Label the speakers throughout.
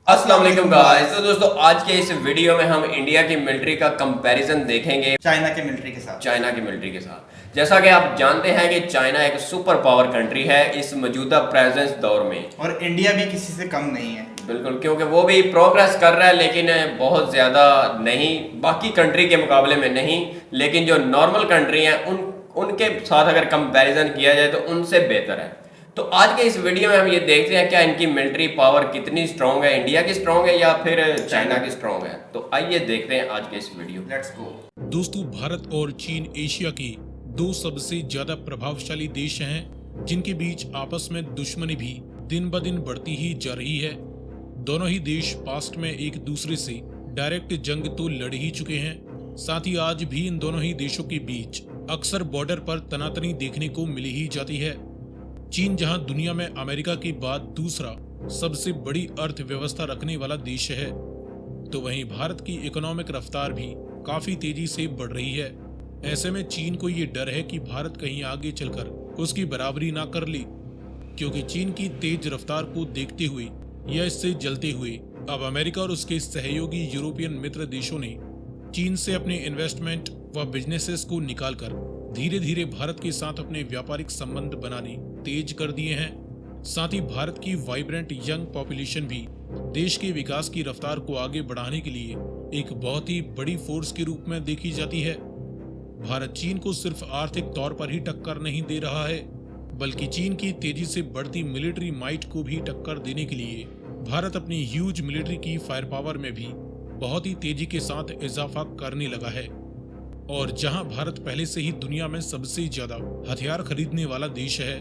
Speaker 1: अस्सलाम वालेकुम गाइस। तो दोस्तों आज के इस वीडियो में हम इंडिया की मिलिट्री का कंपैरिजन देखेंगे
Speaker 2: चाइना के मिलिट्री के साथ।
Speaker 1: चाइना की मिलिट्री के साथ। जैसा कि आप जानते हैं कि चाइना एक सुपर पावर कंट्री है इस मौजूदा प्रेजेंस दौर में,
Speaker 2: और इंडिया भी किसी से कम नहीं है।
Speaker 1: बिल्कुल, क्योंकि वो भी प्रोग्रेस कर रहा है लेकिन बहुत ज़्यादा नहीं, बाकी कंट्री के मुकाबले में नहीं, लेकिन जो नॉर्मल कंट्री हैं उनके साथ अगर कंपैरिजन किया जाए तो उनसे बेहतर है। तो आज के इस वीडियो में हम ये देखते हैं क्या इनकी मिलिट्री पावर कितनी स्ट्रांग है, इंडिया की स्ट्रांग है या फिर चाइना की स्ट्रांग है। तो आइए देखते हैं आज के इस वीडियो।
Speaker 2: Let's go.
Speaker 3: दोस्तों, भारत और चीन एशिया के दो सबसे ज्यादा प्रभावशाली देश हैं जिनके बीच आपस में दुश्मनी भी दिन ब दिन बढ़ती ही जा रही है। दोनों ही देश पास्ट में एक दूसरे से डायरेक्ट जंग तो लड़ ही चुके हैं, साथ ही आज भी इन दोनों ही देशों के बीच अक्सर बॉर्डर पर तनातनी देखने को मिली ही जाती है। चीन जहां दुनिया में अमेरिका के बाद दूसरा सबसे बड़ी अर्थव्यवस्था रखने वाला देश है, तो वहीं भारत की इकोनॉमिक रफ्तार भी काफी तेजी से बढ़ रही है। ऐसे में चीन को ये डर है कि भारत कहीं आगे चलकर उसकी बराबरी ना कर ले, क्योंकि चीन की तेज रफ्तार को देखते हुए या इससे जलते हुए अब अमेरिका और उसके सहयोगी यूरोपियन मित्र देशों ने चीन से अपने इन्वेस्टमेंट व बिजनेसेस को निकालकर धीरे धीरे भारत के साथ अपने व्यापारिक संबंध बनाने तेज कर दिए हैं। साथ ही भारत की वाइब्रेंट यंग पॉपुलेशन भी देश के विकास की रफ्तार को आगे बढ़ाने के लिए एक बहुत ही बड़ी फोर्स के रूप में देखी जाती है। भारत चीन को सिर्फ आर्थिक तौर पर ही टक्कर नहीं दे रहा है, बल्कि चीन की तेजी से बढ़ती मिलिट्री माइट को भी टक्कर देने के लिए भारत अपनी ह्यूज मिलिट्री की फायर पावर में भी बहुत ही तेजी के साथ इजाफा करने लगा है। और जहां भारत पहले से ही दुनिया में सबसे ज्यादा हथियार खरीदने वाला देश है,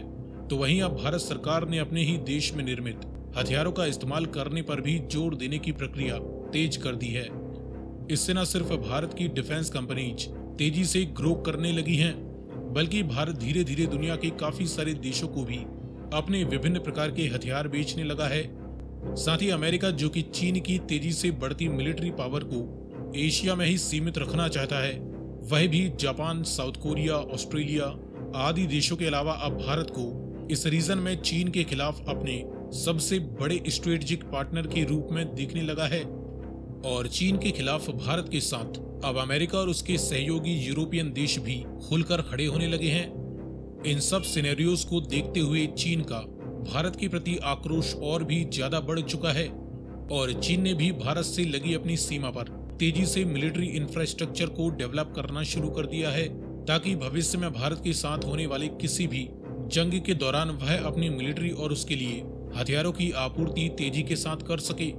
Speaker 3: तो वहीं अब भारत सरकार ने अपने ही देश में निर्मित हथियारों का इस्तेमाल करने पर भी जोर देने की प्रक्रिया तेज कर दी है। इससे न सिर्फ भारत की डिफेंस कंपनीज तेजी से ग्रो करने लगी हैं, बल्कि भारत धीरे धीरे दुनिया के काफी सारे देशों को भी अपने विभिन्न प्रकार के हथियार बेचने लगा है। साथ ही अमेरिका, जो कि चीन की तेजी से बढ़ती मिलिट्री पावर को एशिया में ही सीमित रखना चाहता है, वह भी जापान, साउथ कोरिया, ऑस्ट्रेलिया आदि देशों के अलावा अब भारत को इस रीजन में चीन के खिलाफ अपने सबसे बड़े स्ट्रेटेजिक पार्टनर के रूप में देखने लगा है। और चीन के खिलाफ भारत के साथ अब अमेरिका और उसके सहयोगी यूरोपियन देश भी खुलकर खड़े होने लगे हैं। इन सब सिनेरियोज को देखते हुए चीन का भारत के प्रति आक्रोश और भी ज्यादा बढ़ चुका है, और चीन ने भी भारत से लगी अपनी सीमा पर तेजी से मिलिट्री इंफ्रास्ट्रक्चर को डेवलप करना शुरू कर दिया है, ताकि भविष्य में भारत के साथ होने वाले किसी भी जंग के दौरान वह अपनी मिलिट्री और उसके लिए हथियारों की आपूर्ति तेजी के साथ कर सके।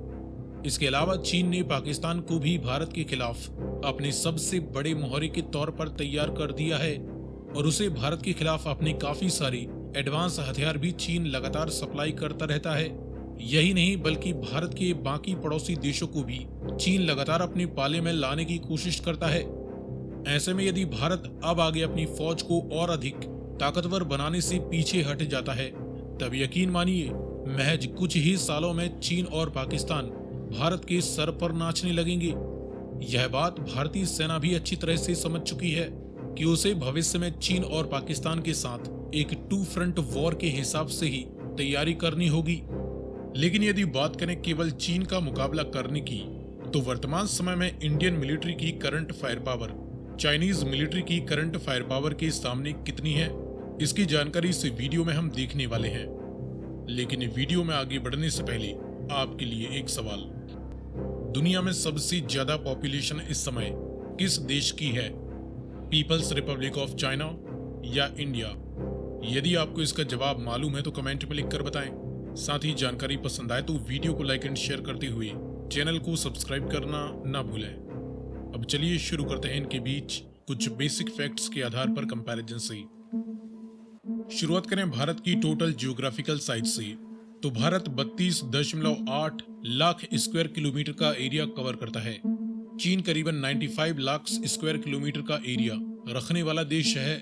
Speaker 3: इसके अलावा चीन ने पाकिस्तान को भी भारत के खिलाफ अपने सबसे बड़े मोहरे के तौर पर तैयार कर दिया है, और उसे भारत के खिलाफ अपने काफी सारे एडवांस हथियार भी चीन लगातार सप्लाई करता रहता है। यही नहीं, बल्कि भारत के बाकी पड़ोसी देशों को भी चीन लगातार अपने पाले में लाने की कोशिश करता है। ऐसे में यदि भारत अब आगे अपनी फौज को और अधिक ताकतवर बनाने से पीछे हट जाता है, तब यकीन मानिए महज कुछ ही सालों में चीन और पाकिस्तान भारत के सर पर नाचने लगेंगे। यह बात भारतीय सेना भी अच्छी तरह से समझ चुकी है कि उसे भविष्य में चीन और पाकिस्तान के साथ एक टू फ्रंट वॉर के हिसाब से ही तैयारी करनी होगी। लेकिन यदि बात करें केवल चीन का मुकाबला करने की, तो वर्तमान समय में इंडियन मिलिट्री की current fire power Chinese military की करंट फायर पावर के सामने कितनी है, इसकी जानकारी इस वीडियो में हम देखने वाले हैं। लेकिन वीडियो में आगे बढ़ने से पहले आपके लिए एक सवाल, दुनिया में सबसे ज्यादा पॉपुलेशन इस समय किस देश की है, पीपल्स रिपब्लिक ऑफ चाइना या इंडिया? यदि आपको इसका जवाब मालूम है तो कमेंट में लिखकर बताएं। साथ ही जानकारी पसंद आए तो वीडियो को लाइक एंड शेयर करते हुए चैनल को सब्सक्राइब करना ना भूलें। अब चलिए शुरू करते हैं इनके बीच कुछ बेसिक फैक्ट्स के आधार पर कंपैरिजन से। शुरुआत करें भारत की टोटल जियोग्राफिकल साइज से, तो भारत 32.8 लाख स्क्वायर किलोमीटर का एरिया कवर करता है। चीन करीबन 95 लाख स्क्वायर किलोमीटर का एरिया रखने वाला देश है।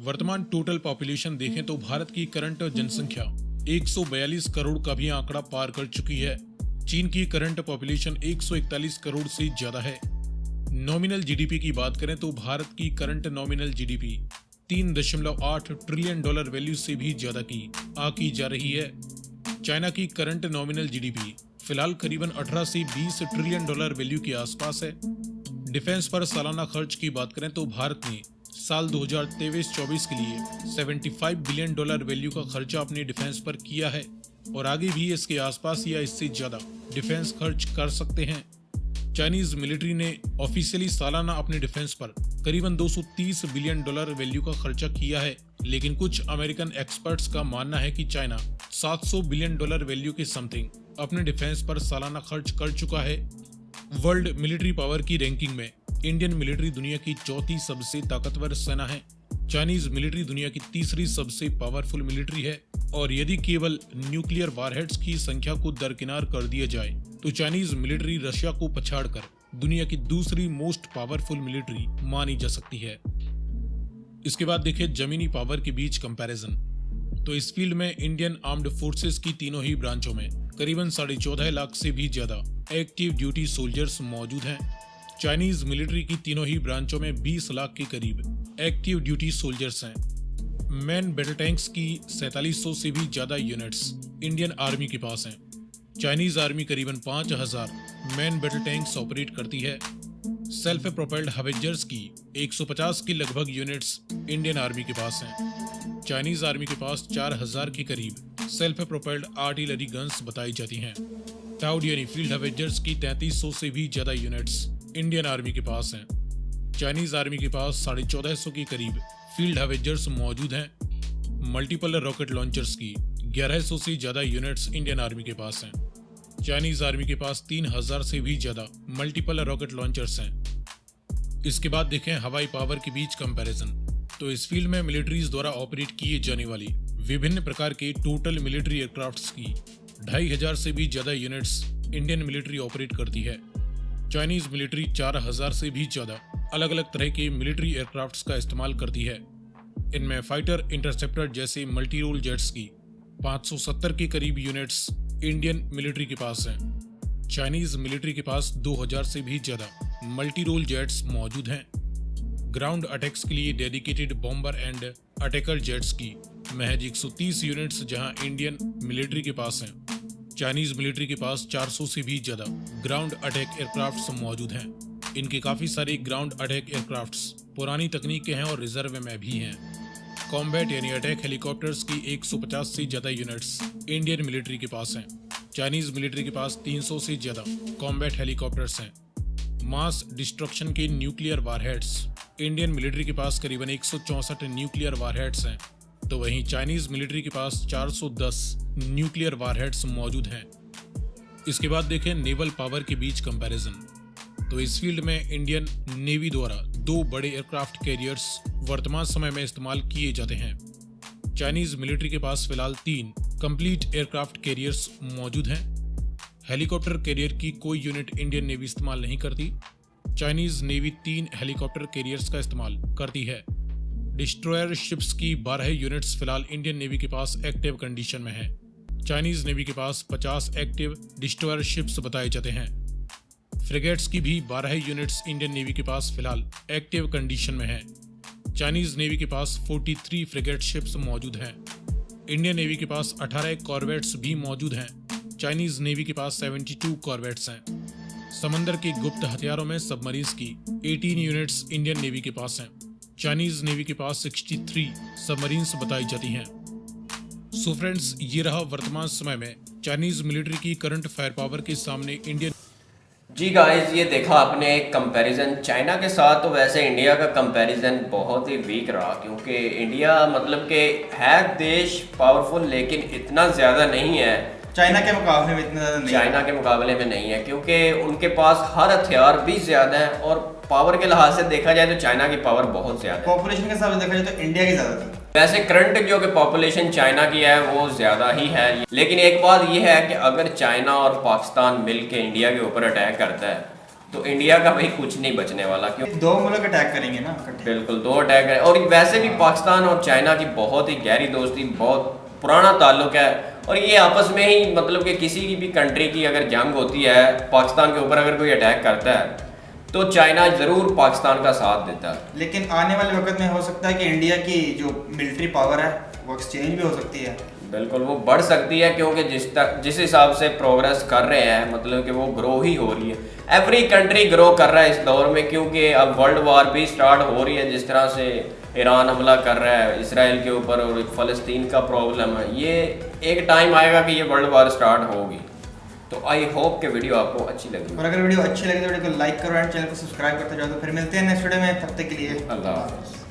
Speaker 3: वर्तमान टोटल पॉपुलेशन देखें तो भारत की करंट जनसंख्या 142 करोड़ का भी आंकड़ा पार कर चुकी है। चीन की करंट पॉपुलेशन 141 करोड़ से ज्यादा है। नॉमिनल जीडीपी की बात करें तो भारत की current nominal GDP 3.8 trillion dollar value से भी ज्यादा की जा रही है। चाइना की करंट नॉमिनल जीडीपी फिलहाल करीबन 18 से 20 ट्रिलियन डॉलर वैल्यू के आसपास है। डिफेंस पर सालाना खर्च की बात करें तो भारत ने साल 2023-24 के लिए 75 बिलियन डॉलर वैल्यू का खर्चा अपने डिफेंस पर किया है और आगे भी इसके आसपास या इससे ज्यादा डिफेंस खर्च कर सकते हैं। चाइनीज मिलिट्री ने ऑफिशियली सालाना अपने डिफेंस पर करीबन 230 बिलियन डॉलर वैल्यू का खर्चा किया है, लेकिन कुछ अमेरिकन एक्सपर्ट्स का मानना है कि चाइना 700 बिलियन डॉलर वैल्यू के समथिंग अपने डिफेंस पर सालाना खर्च कर चुका है। वर्ल्ड मिलिट्री पावर की रैंकिंग में इंडियन मिलिट्री दुनिया की चौथी सबसे ताकतवर सेना है। चाइनीज मिलिट्री दुनिया की तीसरी सबसे पावरफुल मिलिट्री है और यदि केवल न्यूक्लियर वारहेड्स की संख्या को दरकिनार कर दिया जाए तो चाइनीज मिलिट्री रशिया को पछाड़कर दुनिया की दूसरी मोस्ट पावरफुल मिलिट्री मानी जा सकती है। इसके बाद देखें जमीनी पावर के बीच कंपैरिजन। तो इस फील्ड में इंडियन आर्म्ड फोर्सेस की तीनों ही ब्रांचों में करीबन 14.5 लाख से भी ज्यादा एक्टिव ड्यूटी सोल्जर्स मौजूद हैं। चाइनीज मिलिट्री की तीनों ही ब्रांचों में 20 लाख के करीब एक्टिव ड्यूटी सोल्जर्स हैं। मैन बैटल टैंक्स की 4700 से भी ज्यादा यूनिट्स इंडियन आर्मी के पास हैं। चाइनीज आर्मी करीबन 5000 मैन बैटल टैंक्स ऑपरेट करती है। सेल्फ प्रोपेल्ड हवेजर्स की 150 की लगभग यूनिट्स इंडियन आर्मी के पास हैं। चाइनीज आर्मी के पास 4000 के करीब सेल्फ प्रोपेल्ड आर्टिलरी गन्स बताई जाती हैं। टाउड यानी फील्ड हवेजर्स की 3300 से भी ज्यादा यूनिट्स इंडियन आर्मी के पास हैं। चाइनीज आर्मी के पास 1450 के करीब फील्ड हवेजर्स मौजूद हैं। मल्टीपल रॉकेट लॉन्चर्स की 1100 से ज्यादा यूनिट्स इंडियन आर्मी के पास हैं। चाइनीज आर्मी के पास 3000 से भी ज्यादा मल्टीपल रॉकेट लॉन्चर्स हैं। इसके बाद देखें हवाई पावर के बीच कंपैरिजन। तो इस फील्ड में मिलिट्रीज द्वारा ऑपरेट किए जाने वाली विभिन्न प्रकार के टोटल मिलिट्री एयरक्राफ्ट्स की 2500 से भी ज्यादा यूनिट्स इंडियन मिलिट्री ऑपरेट करती है। चाइनीज मिलिट्री 4000 से भी ज्यादा अलग अलग तरह के मिलिट्री एयरक्राफ्ट्स का इस्तेमाल करती है। इनमें फाइटर इंटरसेप्टर जैसे मल्टी रोल जेट्स की 570 के करीब यूनिट्स इंडियन मिलिट्री के पास हैं। चाइनीज मिलिट्री के पास 2000 से भी ज्यादा मल्टी रोल जेट्स मौजूद हैं। ग्राउंड अटैक्स के लिए dedicated bomber and attacker jets की महज 130 यूनिट्स जहां इंडियन मिलिट्री के पास हैं। चाइनीज मिलिट्री के पास 400 से भी ज्यादा ग्राउंड अटैक एयरक्राफ्ट्स मौजूद हैं। इनके काफी सारे ग्राउंड अटैक एयरक्राफ्ट्स पुरानी तकनीक के हैं और रिजर्व में भी हैं। कॉम्बैट यानी अटैक हेलीकॉप्टर्स की 150 से ज्यादा यूनिट्स इंडियन मिलिट्री के पास हैं। चाइनीज मिलिट्री के पास 300 से ज्यादा कॉम्बैट हेलीकॉप्टर्स हैं। मास डिस्ट्रक्शन के न्यूक्लियर वारहेड्स इंडियन मिलिट्री के पास करीबन 164 न्यूक्लियर वारहेड्स हैं, तो वहीं चाइनीज मिलिट्री के पास 410 न्यूक्लियर वारहेड्स मौजूद हैं। इसके बाद देखें नेवल पावर के बीच कंपैरिजन। तो इस फील्ड में इंडियन नेवी द्वारा 2 बड़े एयरक्राफ्ट कैरियर्स वर्तमान समय में इस्तेमाल किए जाते हैं। चाइनीज मिलिट्री के पास फिलहाल 3 कंप्लीट एयरक्राफ्ट कैरियर्स मौजूद हैं। हेलीकॉप्टर कैरियर की कोई यूनिट इंडियन नेवी इस्तेमाल नहीं करती। चाइनीज नेवी 3 हेलीकॉप्टर कैरियर्स का इस्तेमाल करती है। डिस्ट्रॉयर शिप्स की 12 यूनिट्स फिलहाल इंडियन नेवी के पास एक्टिव कंडीशन में है। चाइनीज नेवी के पास 50 एक्टिव डिस्ट्रॉयर शिप्स बताए जाते हैं। फ्रिगेट्स की भी 12 यूनिट्स इंडियन नेवी के पास फिलहाल एक्टिव कंडीशन में है। चाइनीज नेवी के पास 43 फ्रिगेट शिप्स मौजूद हैं। इंडियन नेवी के पास 18 कॉर्वेट्स भी मौजूद हैं। चाइनीज नेवी के पास 72 कॉर्वेट्स हैं। समंदर के गुप्त हथियारों में सबमरीन्स की 18 यूनिट्स इंडियन नेवी के पास हैं। चाइनीज नेवी के पास 63 सबमरीन्स बताई जाती हैं। सो फ्रेंड्स, ये रहा वर्तमान समय में चाइनीज मिलिट्री की करंट फायर पावर के सामने इंडियन।
Speaker 1: जी गाइस, ये देखा आपने एक कंपैरिजन चाइना के साथ। तो वैसे इंडिया का कंपैरिजन बहुत ही वीक रहा, क्योंकि इंडिया मतलब कि है देश पावरफुल, लेकिन इतना ज़्यादा नहीं है।
Speaker 2: चाइना के मुकाबले में इतना ज़्यादा नहीं,
Speaker 1: चाइना के मुकाबले में नहीं है, क्योंकि उनके पास हर हथियार भी ज़्यादा है और पावर के लिहाज से देखा जाए तो चाइना की पावर बहुत ज़्यादा है।
Speaker 2: पॉपुलेशन के हिसाब से देखा जाए तो इंडिया की ज़्यादा थी।
Speaker 1: वैसे करंट जो कि पॉपुलेशन चाइना की है वो ज़्यादा ही है, लेकिन एक बात ये है कि अगर चाइना और पाकिस्तान मिल के इंडिया के ऊपर अटैक करता है तो इंडिया का भाई कुछ नहीं बचने वाला। क्यों?
Speaker 2: 2 मुल्क अटैक करेंगे ना,
Speaker 1: बिल्कुल 2 अटैक करें। और वैसे भी पाकिस्तान और चाइना की बहुत ही गहरी दोस्ती, बहुत पुराना ताल्लुक है, और ये आपस में ही मतलब कि किसी की भी कंट्री की अगर जंग होती है, पाकिस्तान के ऊपर अगर कोई अटैक करता है तो चाइना ज़रूर पाकिस्तान का साथ देता है।
Speaker 2: लेकिन आने वाले वक्त में हो सकता है कि इंडिया की जो मिलिट्री पावर है वो एक्सचेंज भी हो सकती है।
Speaker 1: बिल्कुल वो बढ़ सकती है, क्योंकि जिस हिसाब से प्रोग्रेस कर रहे हैं, मतलब कि वो ग्रो ही हो रही है। एवरी कंट्री ग्रो कर रहा है इस दौर में, क्योंकि अब वर्ल्ड वार भी स्टार्ट हो रही है। जिस तरह से ईरान हमला कर रहा है इसराइल के ऊपर और फ़लस्तीन का प्रॉब्लम है, ये एक टाइम आएगा कि ये वर्ल्ड वार स्टार्ट होगी। तो आई होप कि वीडियो आपको अच्छी लगी,
Speaker 2: और अगर वीडियो अच्छी लगी तो वीडियो को लाइक करो एंड चैनल को सब्सक्राइब करते जाओ। तो फिर मिलते हैं नेक्स्ट वीडियो में, तब तक के लिए
Speaker 1: अल्लाह हाफ़िज़।